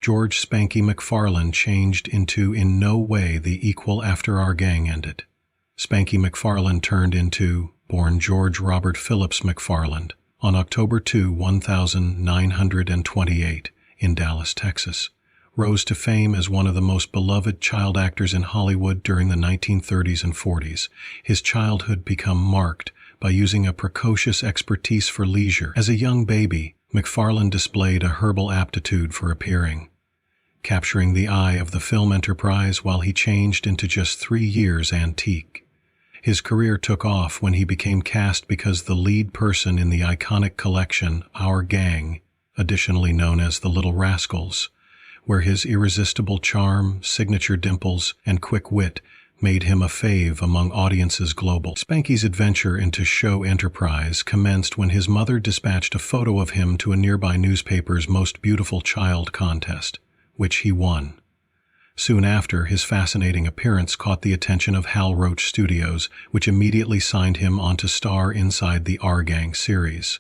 George Spanky McFarland changed into in no way the equal after our gang ended. Spanky McFarland turned into, born George Robert Phillips McFarland, on October 2, 1928, in Dallas, Texas, rose to fame as one of the most beloved child actors in Hollywood during the 1930s and 40s. His childhood became marked by using a precocious expertise for leisure. As a young baby, McFarland displayed a herbal aptitude for appearing, capturing the eye of the film enterprise while he changed into just 3 years antique. His career took off when he became cast because the lead person in the iconic collection, Our Gang, additionally known as The Little Rascals, where his irresistible charm, signature dimples, and quick wit made him a fave among audiences global. Spanky's adventure into show enterprise commenced when his mother dispatched a photo of him to a nearby newspaper's Most Beautiful Child contest, which he won. Soon after, his fascinating appearance caught the attention of Hal Roach Studios, which immediately signed him on to star inside the Our Gang series.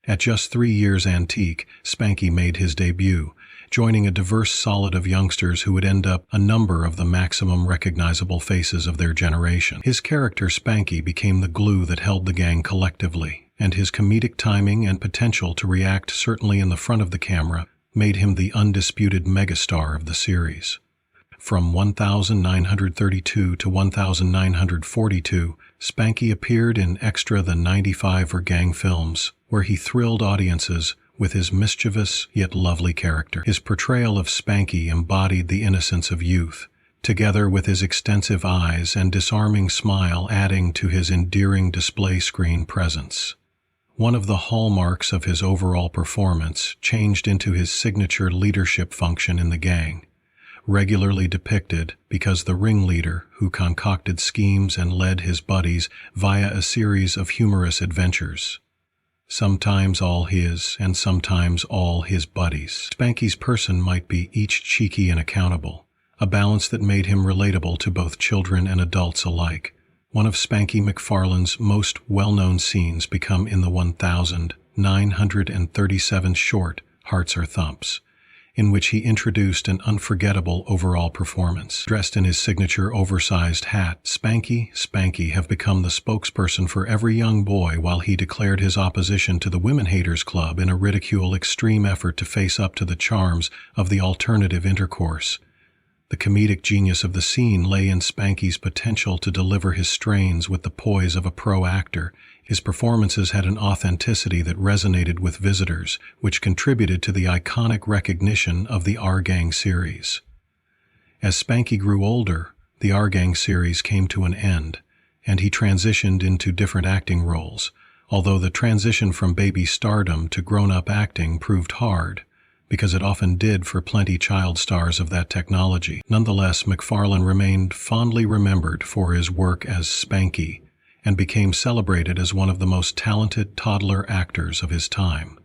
At just 3 years antique, Spanky made his debut, joining a diverse solid of youngsters who would end up a number of the maximum recognizable faces of their generation. His character Spanky became the glue that held the gang collectively, and his comedic timing and potential to react certainly in the front of the camera made him the undisputed megastar of the series. From 1932 to 1942, Spanky appeared in extra the 95 Our Gang films, where he thrilled audiences with his mischievous yet lovely character. His portrayal of Spanky embodied the innocence of youth, together with his extensive eyes and disarming smile adding to his endearing display screen presence. One of the hallmarks of his overall performance changed into his signature leadership function in the gang, regularly depicted because the ringleader who concocted schemes and led his buddies via a series of humorous adventures, sometimes all his and sometimes all his buddies. Spanky's person might be each cheeky and accountable, a balance that made him relatable to both children and adults alike. One of Spanky McFarland's most well-known scenes become in the 1937 short Hearts or Thumps, in which he introduced an unforgettable overall performance. Dressed in his signature oversized hat, Spanky have become the spokesperson for every young boy while he declared his opposition to the Women Haters Club in a ridicule extreme effort to face up to the charms of the alternative intercourse. The comedic genius of the scene lay in Spanky's potential to deliver his strains with the poise of a pro actor. His performances had an authenticity that resonated with visitors, which contributed to the iconic recognition of the Our Gang series. As Spanky grew older, the Our Gang series came to an end, and he transitioned into different acting roles, although the transition from baby stardom to grown-up acting proved hard, because it often did for plenty child stars of that technology. Nonetheless, McFarland remained fondly remembered for his work as Spanky, and became celebrated as one of the most talented toddler actors of his time.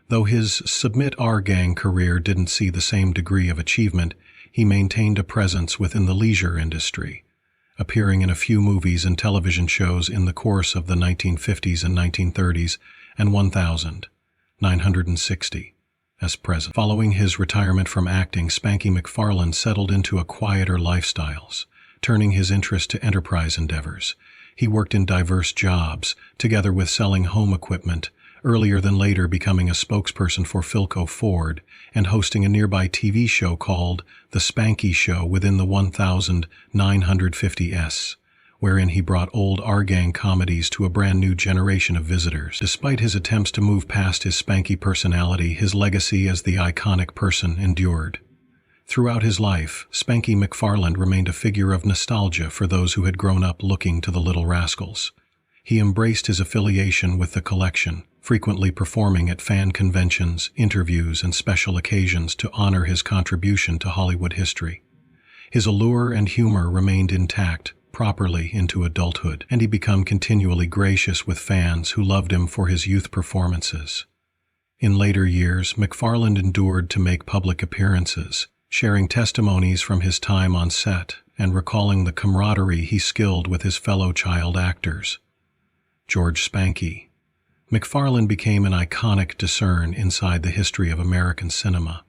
Though his Submit Our Gang career didn't see the same degree of achievement, he maintained a presence within the leisure industry, appearing in a few movies and television shows in the course of the 1950s and 1930s and 1960 as present. Following his retirement from acting, Spanky McFarland settled into a quieter lifestyles, turning his interest to enterprise endeavors. He worked in diverse jobs, together with selling home equipment, earlier than later becoming a spokesperson for Philco Ford and hosting a nearby TV show called The Spanky Show within the 1950s, wherein he brought old Our Gang comedies to a brand new generation of visitors. Despite his attempts to move past his Spanky personality, his legacy as the iconic person endured. Throughout his life, Spanky McFarland remained a figure of nostalgia for those who had grown up looking to the Little Rascals. He embraced his affiliation with the collection, frequently performing at fan conventions, interviews, and special occasions to honor his contribution to Hollywood history. His allure and humor remained intact properly into adulthood, and he became continually gracious with fans who loved him for his youth performances. In later years, McFarland endured to make public appearances, sharing testimonies from his time on set and recalling the camaraderie he skilled with his fellow child actors. George Spanky. McFarland became an iconic discern inside the history of American cinema.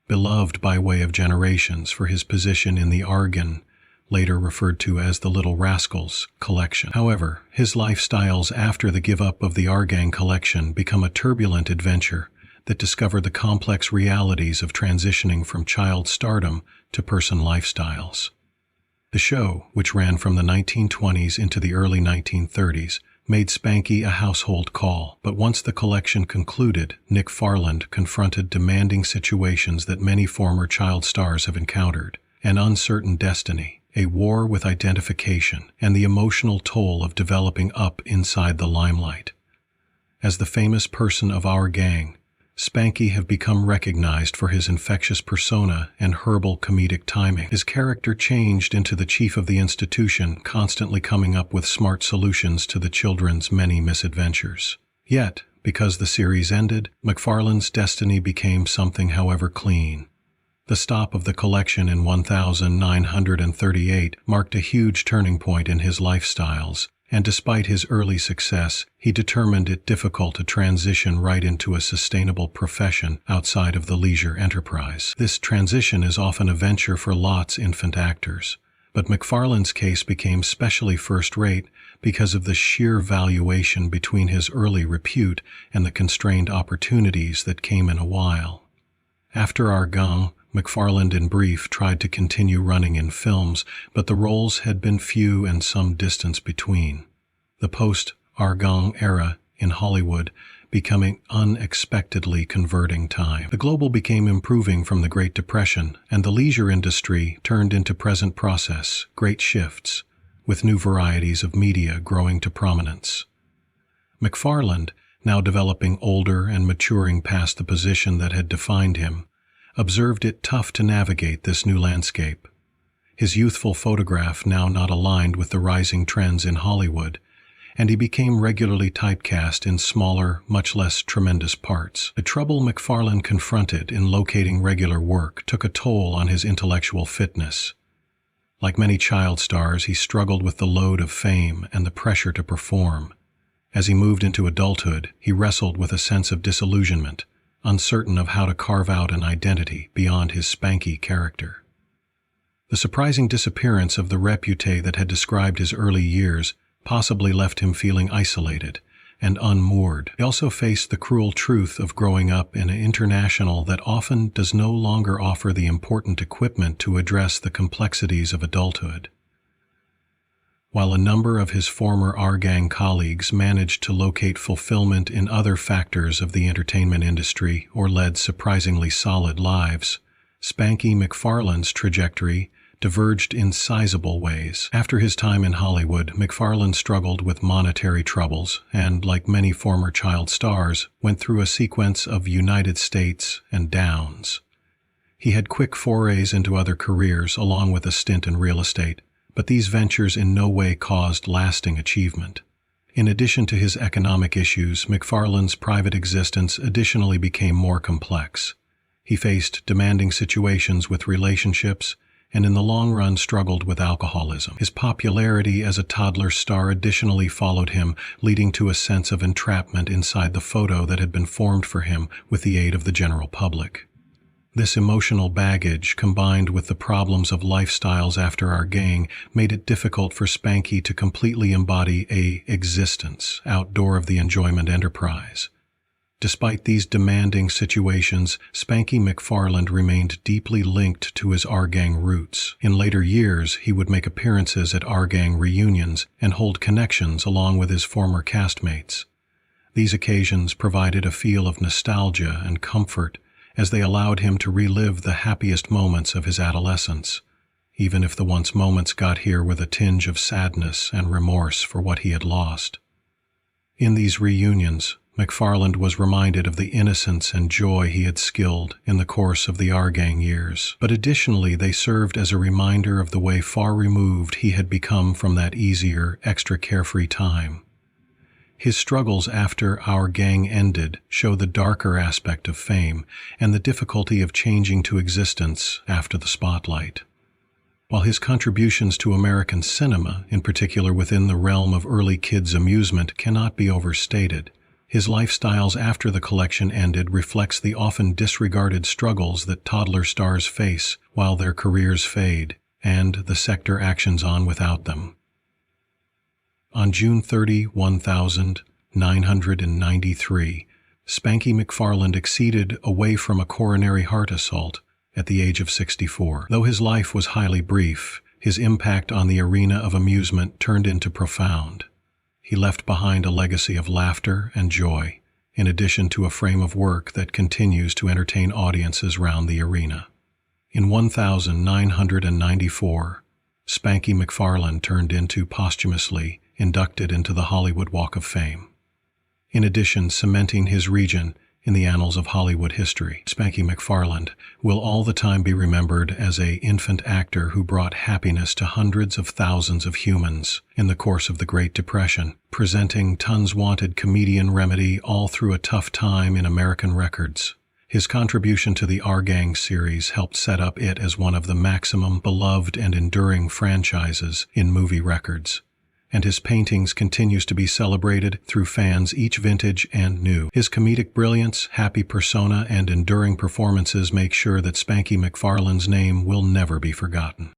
beloved by way of generations for his position in the Argan, later referred to as the Little Rascals, collection. However, his lifestyles after the give-up of the Argan collection become a turbulent adventure that discover the complex realities of transitioning from child stardom to person lifestyles. The show, which ran from the 1920s into the early 1930s, made Spanky a household call, but once the collection concluded, McFarland confronted demanding situations that many former child stars have encountered: an uncertain destiny, a war with identification, and the emotional toll of developing up inside the limelight. As the famous person of our gang, Spanky have become recognized for his infectious persona and herbal comedic timing. His character changed into the chief of the institution, constantly coming up with smart solutions to the children's many misadventures. Yet, because the series ended, McFarland's destiny became something however clean. The stop of the collection in 1938 marked a huge turning point in his lifestyles, and despite his early success, he determined it difficult to transition right into a sustainable profession outside of the leisure enterprise. This transition is often a venture for lots infant actors, but McFarland's case became specially first-rate because of the sheer valuation between his early repute and the constrained opportunities that came in a while. After Argan, McFarland in brief tried to continue running in films, but the roles had been few and some distance between. The post-Argan era in Hollywood becoming unexpectedly converting time. The global became improving from the Great Depression, and the leisure industry turned into present process, great shifts, with new varieties of media growing to prominence. McFarland, now developing older and maturing past the position that had defined him, observed it tough to navigate this new landscape. His youthful photograph now not aligned with the rising trends in Hollywood, and he became regularly typecast in smaller, much less tremendous parts. The trouble McFarland confronted in locating regular work took a toll on his intellectual fitness. Like many child stars, he struggled with the load of fame and the pressure to perform. As he moved into adulthood, he wrestled with a sense of disillusionment, uncertain of how to carve out an identity beyond his Spanky character. The surprising disappearance of the repute that had described his early years possibly left him feeling isolated and unmoored. He also faced the cruel truth of growing up in an international that often does no longer offer the important equipment to address the complexities of adulthood. While a number of his former Argang colleagues managed to locate fulfillment in other factors of the entertainment industry or led surprisingly solid lives, Spanky McFarland's trajectory diverged in sizable ways. After his time in Hollywood, McFarland struggled with monetary troubles and, like many former child stars, went through a sequence of United States and downs. He had quick forays into other careers along with a stint in real estate, but these ventures in no way caused lasting achievement. In addition to his economic issues, McFarland's private existence additionally became more complex. He faced demanding situations with relationships, and in the long run struggled with alcoholism. His popularity as a toddler star additionally followed him, leading to a sense of entrapment inside the photo that had been formed for him with the aid of the general public. This emotional baggage, combined with the problems of lifestyles after Argan, made it difficult for Spanky to completely embody a existence outdoor of the enjoyment enterprise. Despite these demanding situations, Spanky McFarland remained deeply linked to his Argang roots. In later years, he would make appearances at Argang reunions and hold connections along with his former castmates. These occasions provided a feel of nostalgia and comfort, as they allowed him to relive the happiest moments of his adolescence, even if the once moments got here with a tinge of sadness and remorse for what he had lost. In these reunions, McFarland was reminded of the innocence and joy he had skilled in the course of the Argang years, but additionally they served as a reminder of the way far removed he had become from that easier, extra carefree time. His struggles after Our Gang ended show the darker aspect of fame and the difficulty of changing to existence after the spotlight. While his contributions to American cinema, in particular within the realm of early kids' amusement, cannot be overstated, His lifestyles after the collection ended reflects the often disregarded struggles that toddler stars face while their careers fade, and the sector actions on without them. On June 30, 1993, Spanky McFarland exceeded away from a coronary heart assault at the age of 64. Though his life was highly brief, his impact on the arena of amusement turned into profound. He left behind a legacy of laughter and joy, in addition to a frame of work that continues to entertain audiences round the arena. In 1994, Spanky McFarland turned into posthumously inducted into the Hollywood Walk of Fame. In addition, cementing his region in the annals of Hollywood history, Spanky McFarland will all the time be remembered as an infant actor who brought happiness to hundreds of thousands of humans in the course of the Great Depression, presenting Tons Wanted comedian remedy all through a tough time in American records. His contribution to the Our Gang series helped set up it as one of the maximum beloved and enduring franchises in movie records, and his paintings continues to be celebrated through fans each vintage and new. His comedic brilliance, happy persona, and enduring performances make sure that Spanky McFarland's name will never be forgotten.